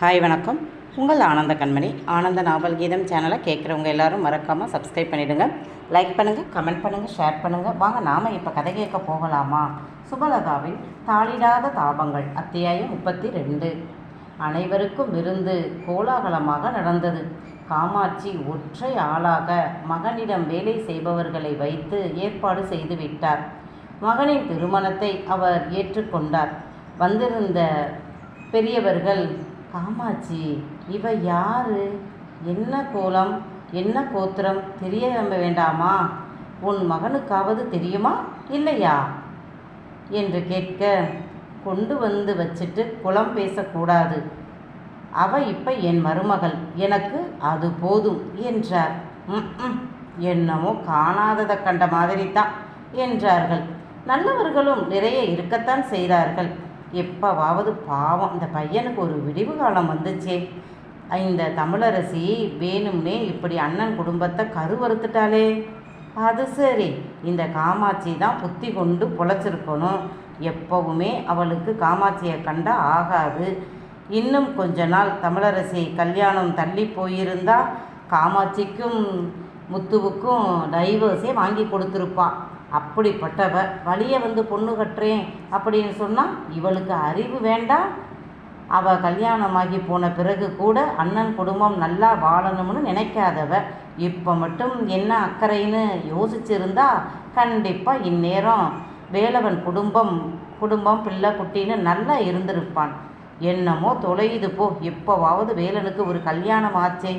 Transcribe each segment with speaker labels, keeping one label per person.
Speaker 1: Hi வணக்கம். உங்கள் ஆனந்த கண்மணி ஆனந்த நாவல் கீதம் சேனலை கேட்குறவங்க எல்லோரும் மறக்காமல் சப்ஸ்கிரைப் பண்ணிவிடுங்க. லைக் பண்ணுங்கள், கமெண்ட் பண்ணுங்கள், ஷேர் பண்ணுங்கள். வாங்க நாம் இப்போ கதை கேட்க போகலாமா? சுபலதாவின் தாளிடாத தாபங்கள் அத்தியாயம் 32. அனைவருக்கும் விருந்து கோலாகலமாக நடந்தது. காமாட்சி ஒற்றை ஆளாக மகனிடம் வேலை செய்பவர்களை வைத்து ஏற்பாடு செய்துவிட்டார். மகனின் திருமணத்தை அவர் ஏற்றுக்கொண்டார். வந்திருந்த பெரியவர்கள், காமாட்சி, இவ யாரு, என்ன கோலம், என்ன கோத்திரம் தெரிய வேண்டாமா? உன் மகனுக்காவது தெரியுமா இல்லையா என்று கேட்க, கொண்டு வந்து வச்சுட்டு குலம் பேசக்கூடாது. அவ இப்ப என் மருமகள், எனக்கு அது போதும் என்றார். என்னமோ காணாததை கண்ட மாதிரி தான் என்றார்கள். நல்லவர்களும் நிறைய இருக்கத்தான் செய்தார்கள். எப்போவாவது பாவம் இந்த பையனுக்கு ஒரு விடிவு காலம் வந்துச்சே, இந்த தமிழரசி வேணும்னே இப்படி அண்ணன் குடும்பத்தை கருவறுத்துட்டாளே, அது சரி, இந்த காமாட்சி தான் புத்தி கொண்டு பொழைச்சிருக்கணும். எப்பவுமே அவளுக்கு காமாட்சியை கண்டா ஆகாது. இன்னும் கொஞ்ச நாள் தமிழரசி கல்யாணம் தள்ளி போயிருந்தா காமாட்சிக்கும் முத்துவுக்கும் டைவர்ஸே வாங்கி கொடுத்துருப்பான். அப்படிப்பட்டவ வழியை வந்து பொண்ணு கட்டுறேன் அப்படின்னு சொன்னால் இவளுக்கு அறிவு வேண்டாம்? அவள் கல்யாணமாகி போன பிறகு கூட அண்ணன் குடும்பம் நல்லா வாழணும்னு நினைக்காதவ இப்போ மட்டும் என்ன அக்கறைன்னு யோசிச்சிருந்தா கண்டிப்பாக இந்நேரம் வேலவன் குடும்பம் பிள்ளை குட்டின்னு நல்லா இருந்திருப்பான். என்னமோ தொலையுது போ, எப்போவாவது வேலனுக்கு ஒரு கல்யாணம் ஆச்சே,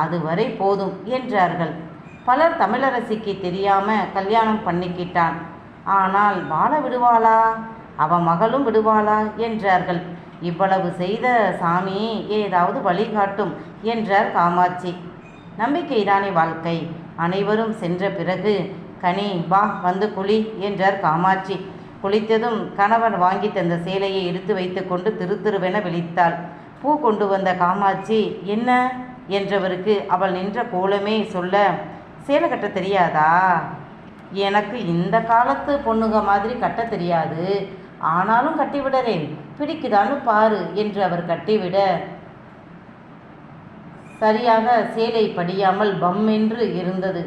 Speaker 1: அதுவரை போதும் என்றார்கள். பலர் தமிழரசிக்கு தெரியாமல் கல்யாணம் பண்ணிக்கிட்டான். ஆனால் வாழ விடுவாளா, அவன் மகளும் விடுவாளா என்றார்கள். இவ்வளவு செய்த சாமி ஏதாவது வழிகாட்டும் என்றார் காமாட்சி. நம்பிக்கைதானே வாழ்க்கை. அனைவரும் சென்ற பிறகு, கனி வா வந்து குளி என்றார் காமாட்சி. குளித்ததும் கணவன் வாங்கி தந்த சேலையை எடுத்து வைத்து கொண்டு திருவென விழித்தாள். பூ கொண்டு வந்த காமாட்சி, என்ன என்றவருக்கு அவள் நின்ற கோலமே சொல்ல, சேலை கட்ட தெரியாதா? எனக்கு இந்த காலத்து பொண்ணுங்க மாதிரி கட்ட தெரியாது, ஆனாலும் கட்டிவிடுறேன், பிடிக்குதான்னு பாரு என்று அவர் கட்டிவிட சரியாக சேலை படியாமல் பம்மென்று இருந்தது.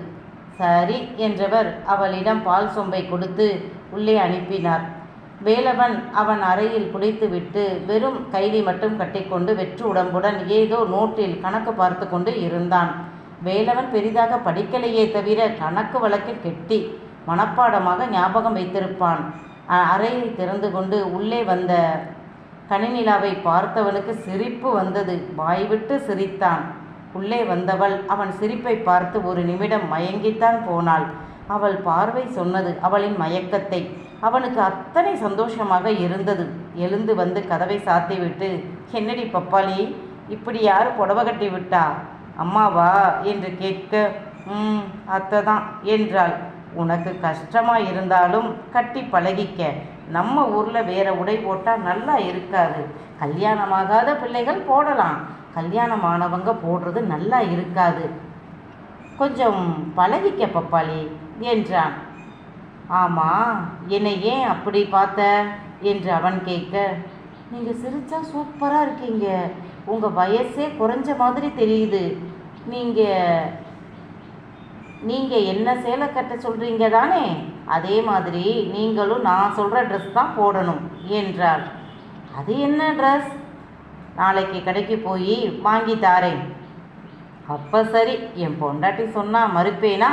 Speaker 1: சரி என்றவர் அவளிடம் பால் சொம்பை கொடுத்து உள்ளே அனுப்பினார். வேலவன் அவன் அறையில் குளித்துவிட்டு வெறும் கைலி மட்டும் கட்டிக்கொண்டு வெற்று உடம்புடன் ஏதோ நோட்டில் கணக்கு பார்த்து கொண்டு இருந்தான். வேலவன் பெரிதாக படிக்கலையே தவிர கணக்கு வழக்கில் கெட்டி மனப்பாடமாக ஞாபகம் வைத்திருப்பான். அறையை திறந்து கொண்டு உள்ளே வந்த கனிநிலாவை பார்த்தவனுக்கு சிரிப்பு வந்தது. வாய்விட்டு சிரித்தான். உள்ளே வந்தவள் அவன் சிரிப்பை பார்த்து ஒரு நிமிடம் மயங்கித்தான் போனாள். அவள் பார்வை சொன்னது அவளின் மயக்கத்தை. அவனுக்கு அத்தனை சந்தோஷமாக இருந்தது. எழுந்து வந்து கதவை சாத்திவிட்டு, என்னடி பப்பாளி, இப்படி யார் புடவை கட்டி விட்டா? அம்மாவா என்று கேட்க, அத்தை தான் என்றாள். உனக்கு கஷ்டமாக இருந்தாலும் கட்டி பழகிக்க. நம்ம ஊரில் வேற உடை போட்டால் நல்லா இருக்காது. கல்யாணமாகாத பிள்ளைகள் போடலாம், கல்யாணமானவங்க போடுறது நல்லா இருக்காது. கொஞ்சம் பழகிக்க பப்பாளி என்றான். ஆமாம், என்னை ஏன் அப்படி பார்த்த என்று அவன் கேட்க, நீங்கள் சிரிச்சா சூப்பராக இருக்கீங்க, உங்கள் வயசே குறைஞ்ச மாதிரி தெரியுது. நீங்கள் என்ன சேலை கட்ட சொல்கிறீங்க தானே, அதே மாதிரி நீங்களும் நான் சொல்கிற ட்ரெஸ் தான் போடணும் என்றாள். அது என்ன ட்ரெஸ்? நாளைக்கு கடைக்கு போய் வாங்கி தாரேன். அப்போ சரி, என் பொண்டாட்டி சொன்னால் மறுப்பேனா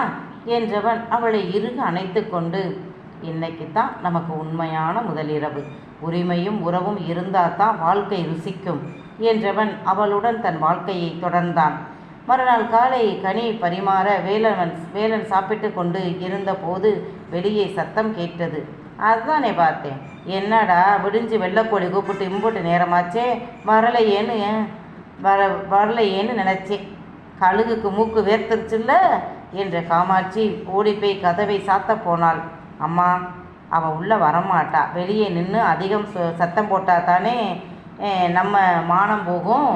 Speaker 1: என்றவன் அவளை இறுக அணைத்து கொண்டு, இன்னைக்கு தான் நமக்கு உண்மையான முதலிரவு, உரிமையும் உறவும் இருந்தால் தான் வாழ்க்கை ருசிக்கும் என்றவன் அவளுடன் தன் வாழ்க்கையை தொடர்ந்தான். மறுநாள் காலை கனி பரிமாற வேலன் சாப்பிட்டு கொண்டு இருந்தபோது வெளியே சத்தம் கேட்டது. அதுதானே பார்த்தேன். என்னடா விடிஞ்சு வெள்ளைக்கோழி கூப்பிட்டு இம்புட்டு நேரமாச்சே, வரலையேன்னு நினச்சேன். கழுகுக்கு மூக்கு வேர்த்துருச்சுல்ல என்ற காமாட்சி ஓடிப்போய் கதவை சாத்த போனாள். அம்மா, அவள் உள்ளே வரமாட்டா, வெளியே நின்று அதிகம் சத்தம் போட்டால் தானே நம்ம மானம் போகும்,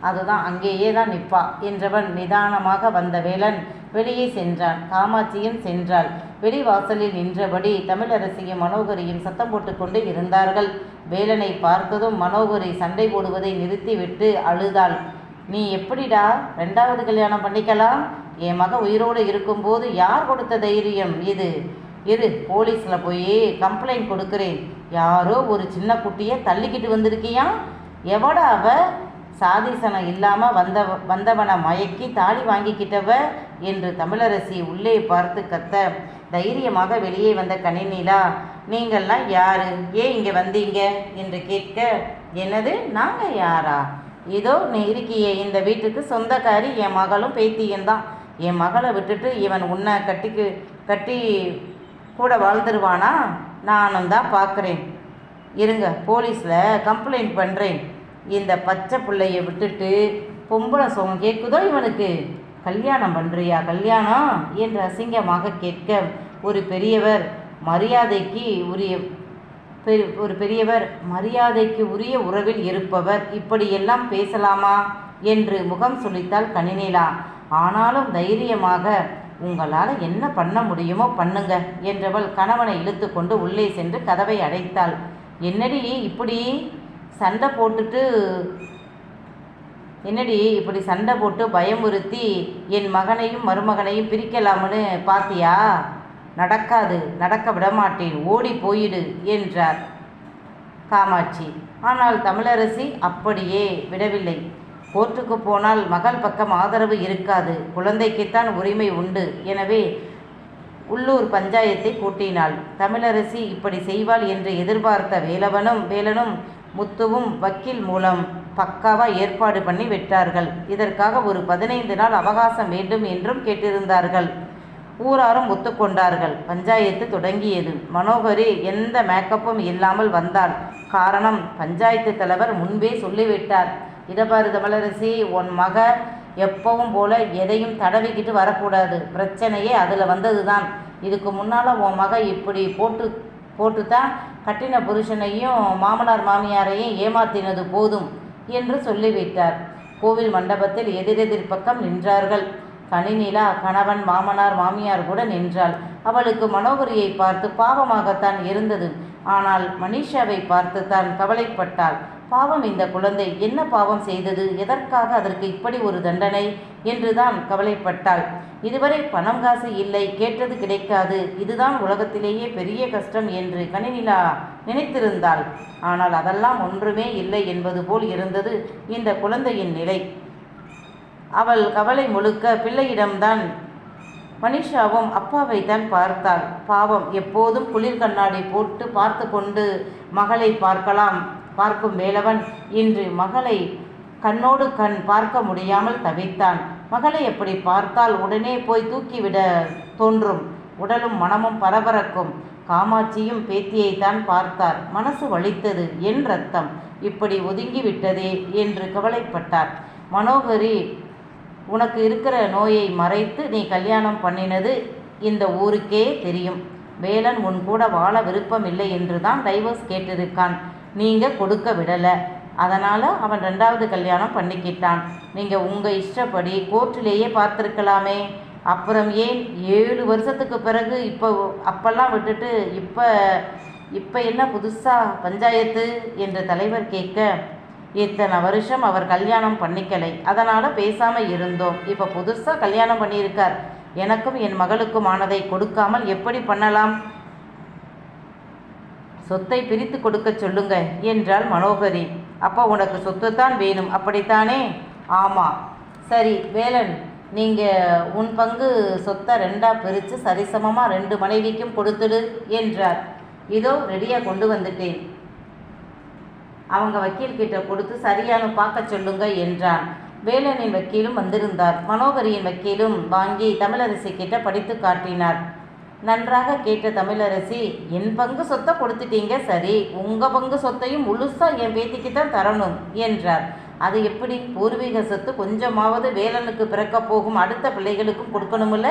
Speaker 1: அதுதான் அங்கேயே தான் நிற்பா என்றவன் நிதானமாக வந்த வேலன் வெளியே சென்றான். காமாட்சியும் சென்றாள். வெளிவாசலில் நின்றபடி தமிழரசியும் மனோகரியும் சத்தம் போட்டுக்கொண்டு இருந்தார்கள். வேலனை பார்த்ததும் மனோகரி சண்டை போடுவதை நிறுத்திவிட்டு அழுதாள். நீ எப்படிடா 2வது கல்யாணம் பண்ணிக்கலாம்? என் மக உயிரோடு இருக்கும்போது யார் கொடுத்த தைரியம் இது? இரு, போலீஸில் போய் கம்ப்ளைண்ட் கொடுக்குறேன். யாரோ ஒரு சின்ன குட்டியை தள்ளிக்கிட்டு வந்திருக்கியா? எவடா அவ? சாதிசனம் இல்லாமல் வந்தவனை மயக்கி தாலி வாங்கிக்கிட்டவ என்று தமிழரசி உள்ளே பார்த்து கத்த, தைரியமாக வெளியே வந்த கனிநீலா, நீங்கள்லாம் யாரு, ஏன் இங்கே வந்தீங்க என்று கேட்க, என்னது நாங்கள் யாரா? இதோ நீ இருக்கியே இந்த வீட்டுக்கு சொந்தக்காரி என் மகளும் பேத்தியன்தான். என் மகளை விட்டுட்டு இவன் உன்னை கட்டி கூட வாழ்ந்துருவானா? நானும் தான் பார்க்குறேன். இருங்க, போலீஸில் கம்ப்ளைண்ட் பண்ணுறேன். இந்த பச்சை பிள்ளையை விட்டுட்டு பொம்பளை சோகம் கேட்குதோ இவனுக்கு? கல்யாணம் பண்ணுறியா கல்யாணம் என்று அசிங்கமாக கேட்க, ஒரு பெரியவர் மரியாதைக்கு உரிய உறவில் இருப்பவர் இப்படியெல்லாம் பேசலாமா என்று முகம் சுளித்தாள் கனிநீலா. ஆனாலும் தைரியமாக, உங்களால் என்ன பண்ண முடியுமோ பண்ணுங்க என்றவள் கணவனை இழுத்து கொண்டு உள்ளே சென்று கதவை அடைத்தாள். என்னடி இப்படி சண்டை போட்டு பயமுறுத்தி என் மகனையும் மருமகனையும் பிரிக்கலாம்னு பாத்தியா? நடக்காது, நடக்க விடமாட்டேன், ஓடி போயிடு என்றார் காமாட்சி. ஆனால் தமிழரசி அப்படியே விடவில்லை. கோர்ட்டுக்கு போனால் மகள் பக்கம் ஆதரவு இருக்காது, குழந்தைக்குத்தான் உரிமை உண்டு. எனவே உள்ளூர் பஞ்சாயத்தை கூட்டினாள். தமிழரசி இப்படி செய்வாள் என்று எதிர்பார்த்த வேலனும் முத்துவும் வக்கீல் மூலம் பக்காவாக ஏற்பாடு பண்ணி விட்டார்கள். இதற்காக ஒரு 15 நாள் அவகாசம் வேண்டும் என்றும் கேட்டிருந்தார்கள். ஊராரும் ஒத்துக்கொண்டார்கள். பஞ்சாயத்து தொடங்கியது. மனோகரி எந்த மேக்கப்பும் இல்லாமல் வந்தாள். காரணம், பஞ்சாயத்து தலைவர் முன்பே சொல்லிவிட்டார். இடபாரு தமிழரசி, உன் மக எப்பவும் போல எதையும் தடவிக்கிட்டு வரக்கூடாது. பிரச்சனையே அதில் வந்தது தான். இதுக்கு முன்னால் உன் மக இப்படி போட்டு தான் கட்டின புருஷனையும் மாமனார் மாமியாரையும் ஏமாத்தினது போதும் என்று சொல்லிவிட்டார். கோவில் மண்டபத்தில் எதிரெதிர் பக்கம் நின்றார்கள். கனிநீலா கணவன் மாமனார் மாமியார் கூட நின்றாள். அவளுக்கு மனோகரியை பார்த்து பாவமாகத்தான் இருந்தது. ஆனால் மனிஷாவை பார்த்து தான் கவலைப்பட்டாள். பாவம், இந்த குழந்தை என்ன பாவம் செய்தது? எதற்காக அதற்கு இப்படி ஒரு தண்டனை என்றுதான் கவலைப்பட்டாள். இதுவரை பணம் காசு இல்லை, கேட்டது கிடைக்காது, இதுதான் உலகத்திலேயே பெரிய கஷ்டம் என்று கனிநீலா நினைத்திருந்தாள். ஆனால் அதெல்லாம் ஒன்றுமே இல்லை என்பது போல் இருந்தது இந்த குழந்தையின் நிலை. அவள் கவலை முழுக்க பிள்ளையிடம்தான். மனிஷாவும் அப்பாவை தான் பார்த்தாள். பாவம், எப்போதும் குளிர் கண்ணாடி போட்டு பார்த்து கொண்டு மகளை பார்க்கும் வேலவன் இன்று மகளை கண்ணோடு கண் பார்க்க முடியாமல் தவித்தான். மகளை எப்படி பார்த்தால் உடனே போய் தூக்கிவிட தோன்றும். உடலும் மனமும் பரபரக்கும். காமாட்சியும் பேத்தியைத்தான் பார்த்தார். மனசு வலித்தது. என் ரத்தம் இப்படி ஒதுங்கிவிட்டதே என்று கவலைப்பட்டார். மனோகரி, உனக்கு இருக்கிற நோயை மறைத்து நீ கல்யாணம் பண்ணினது இந்த ஊருக்கே தெரியும். வேலன் உன் கூட வாழ விருப்பம் இல்லை என்று தான் டைவர்ஸ் கேட்டிருக்கான். நீங்கள் கொடுக்க விடலை. அதனால் அவன் 2வது கல்யாணம் பண்ணிக்கிட்டான். நீங்கள் உங்கள் இஷ்டப்படி கோர்ட்டிலேயே பார்த்துருக்கலாமே. அப்புறம் ஏன் 7 வருஷத்துக்கு பிறகு அப்பெல்லாம் விட்டுட்டு இப்போ என்ன புதுசாக பஞ்சாயத்து என்று தலைவர் கேட்க, இத்தனை வருஷம் அவர் கல்யாணம் பண்ணிக்கலை, அதனால் பேசாமல் இருந்தோம். இப்போ புதுசாக கல்யாணம் பண்ணியிருக்கார். எனக்கும் என் மகளுக்கும் ஆனதை கொடுக்காமல் எப்படி பண்ணலாம்? சொத்தை பிரித்து கொடுக்க சொல்லுங்க என்றாள் மனோகரி. அப்போ உனக்கு சொத்து தான் வேணும், அப்படித்தானே? ஆமாம். சரி வேலன், நீங்கள் உன் பங்கு சொத்தை 2ஆக பிரித்து சரிசமமாக 2 மனைவிக்கும் கொடுத்துடு என்றார். இதோ ரெடியாக கொண்டு வந்துட்டேன், அவங்க வக்கீல்கிட்ட கொடுத்து சரியான பார்க்க சொல்லுங்க என்றான். வேலனின் வக்கீலும் வந்திருந்தார். மனோகரியின் வக்கீலும் வாங்கி தமிழரசி கிட்ட படித்து காட்டினார். நன்றாக கேட்ட தமிழரசி, என் பங்கு சொத்தை கொடுத்துட்டீங்க, சரி உங்கள் பங்கு சொத்தையும் முழுசாக என் பேத்திக்கு தான் தரணும் என்றார். அது எப்படி? பூர்வீக சொத்து கொஞ்சமாவது வேலனுக்கு பிறக்க போகும் அடுத்த பிள்ளைகளுக்கும் கொடுக்கணுமில்ல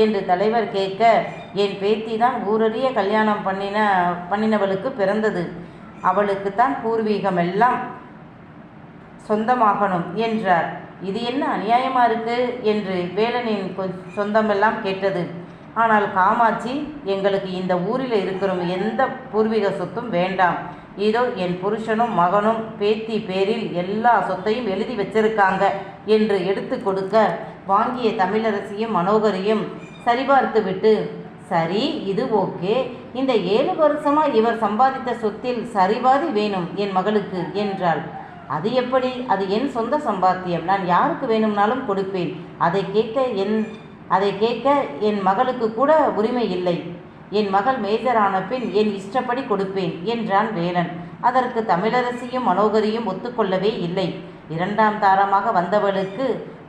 Speaker 1: என்று தலைவர் கேட்க, என் பேத்தி தான் ஊரறிய கல்யாணம் பண்ணினவளுக்கு பிறந்தது, அவளுக்குத்தான் பூர்வீகமெல்லாம் சொந்தமாகணும் என்றார். இது என்ன அநியாயமாக இருக்கு என்று வேலனின் சொந்தமெல்லாம் கேட்டது. ஆனால் காமாட்சி, எங்களுக்கு இந்த ஊரில் இருக்கிற எந்த பூர்வீக சொத்தும் வேண்டாம். இதோ என் புருஷனும் மகனும் பேத்தி பேரில் எல்லா சொத்தையும் எழுதி வச்சிருக்காங்க என்று எடுத்து கொடுக்க வாங்கிய தமிழரசியும் மனோகரியும் சரிபார்த்து விட்டு, சரி, இது ஓகே, இந்த 7 வருஷமாக இவர் சம்பாதித்த சொத்தில் சரிபாதி வேணும் என் மகளுக்கு என்றாள். அது எப்படி? அது என் சொந்த சம்பாத்தியம், நான் யாருக்கு வேணும்னாலும் கொடுப்பேன். அதை கேட்க என் மகளுக்கு கூட உரிமை இல்லை. என் மகள் மேஜரான பின் என் இஷ்டப்படி கொடுப்பேன் என்றான் வேலன். அதற்கு தமிழரசியும் மனோகரியும் ஒத்துக்கொள்ளவே இல்லை. 2ஆம் தாரமாக வந்தவளுக்கு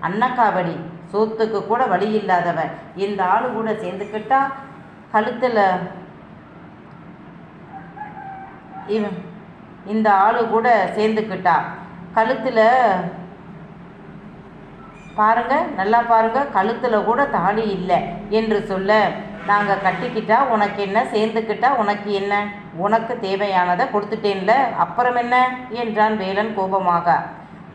Speaker 1: அன்னக்காவடி, சோத்துக்கு கூட வழி இல்லாதவன் இந்த ஆளு கூட சேர்ந்துக்கிட்டா கழுத்தில் இந்த ஆளு கூட சேர்ந்துக்கிட்டா கழுத்தில் பாருங்க, நல்லா பாருங்க, கழுத்தில் கூட தாலி இல்லை என்று சொல்ல, நாங்கள் கட்டிக்கிட்டா உனக்கு என்ன, சேர்ந்துக்கிட்டா உனக்கு என்ன, உனக்கு தேவையானதை கொடுத்துட்டேன்ல, அப்புறம் என்ன என்றான் வேலன் கோபமாக.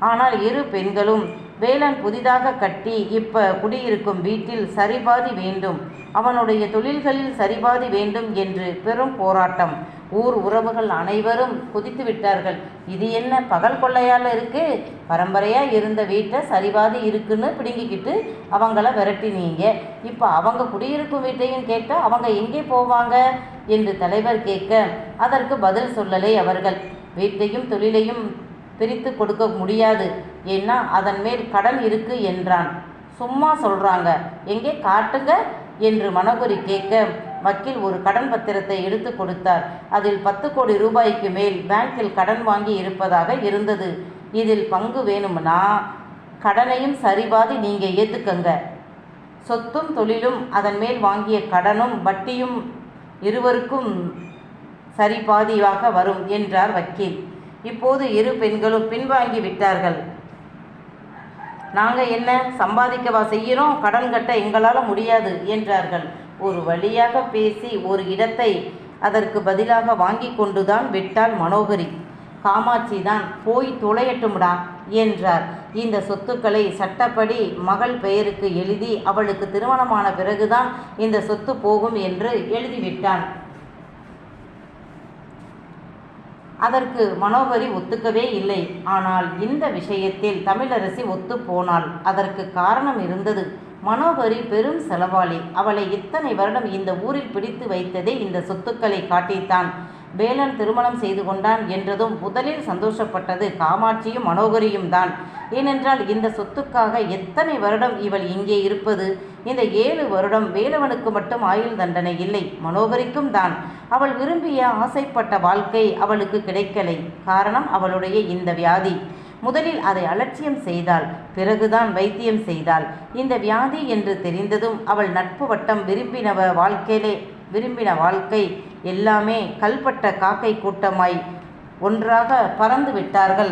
Speaker 1: ஆனால் 2 பெண்களும் வேலன் புதிதாக கட்டி இப்ப குடியிருக்கும் வீட்டில் சரிபாதி வேண்டும், அவனுடைய தொழில்களில் சரிபாதி வேண்டும் என்று பெரும் போராட்டம். ஊர் உறவுகள் அனைவரும் குதித்து விட்டார்கள். இது என்ன பகல் கொள்ளையால் இருக்கு? பரம்பரையாக இருந்த வீட்டை சரிபாதி இருக்குன்னு பிடுங்கிக்கிட்டு அவங்கள விரட்டினீங்க. இப்போ அவங்க குடியிருக்கும் வீட்டையும் கேட்டால் அவங்க எங்கே போவாங்க என்று தலைவர் கேட்க அதற்கு பதில் சொல்லலை அவர்கள். வீட்டையும் தொழிலையும் பிரித்து கொடுக்க முடியாது, ஏன்னா அதன் மேல் கடன் இருக்கு என்றான். சும்மா சொல்கிறாங்க, எங்கே காட்டுங்க என்று மனோகரி கேட்க வக்கீல் ஒரு கடன் பத்திரத்தை எடுத்து கொடுத்தார். அதில் 10 கோடி ரூபாய்க்கு மேல் பேங்கில் கடன் வாங்கி இருப்பதாக இருந்தது. இதில் பங்கு வேணும்னா கடனையும் சரிபாதி நீங்கள் ஏற்றுக்கங்க, சொத்தும் தொழிலும் அதன் மேல் வாங்கிய கடனும் வட்டியும் இருவருக்கும் சரிபாதியாக வரும் என்றார் வக்கீல். இப்போது 2 பெண்களும் பின்வாங்கி விட்டார்கள். நாங்கள் என்ன சம்பாதிக்கவா செய்கிறோம், கடன் கட்ட எங்களால் முடியாது என்றார்கள். ஒரு வழியாக பேசி ஒரு இடத்தை அதற்கு பதிலாக வாங்கி கொண்டுதான் விட்டாள் மனோகரி. காமாட்சி தான் போய் தொலையட்டும்டா என்றார். இந்த சொத்துக்களை சட்டப்படி மகள் பெயருக்கு எழுதி அவளுக்கு திருமணமான பிறகுதான் இந்த சொத்து போகும் என்று எழுதிவிட்டான். அதற்கு மனோகரி ஒத்துக்கவே இல்லை. ஆனால் இந்த விஷயத்தில் தமிழரசி ஒத்து போனாள். அதற்கு காரணம் இருந்தது. மனோகரி பெரும் செலவாளி. அவளை இத்தனை வருடம் இந்த ஊரில் பிடித்து வைத்ததே இந்த சொத்துக்களை காட்டித்தான். வேலன் திருமணம் செய்து கொண்டான் என்றதும் முதலில் சந்தோஷப்பட்டது காமாட்சியும் மனோகரியும் தான். ஏனென்றால் இந்த சொத்துக்காக எத்தனை வருடம் இவள் இங்கே இருப்பது? இந்த 7 வருடம் வேலவனுக்கு மட்டும் ஆயுள் தண்டனை இல்லை, மனோகரிக்கும் தான். அவள் விரும்பிய ஆசைப்பட்ட வாழ்க்கை அவளுக்கு கிடைக்கலை. காரணம் அவளுடைய இந்த வியாதி. முதலில் அதை அலட்சியம் செய்தாள், பிறகுதான் வைத்தியம் செய்தாள். இந்த வியாதி என்று தெரிந்ததும் அவள் நட்பு வட்டம் விரும்பின வாழ்க்கை எல்லாமே கல்பட்ட காக்கை கூட்டமாய் ஒன்றாக பறந்து விட்டார்கள்.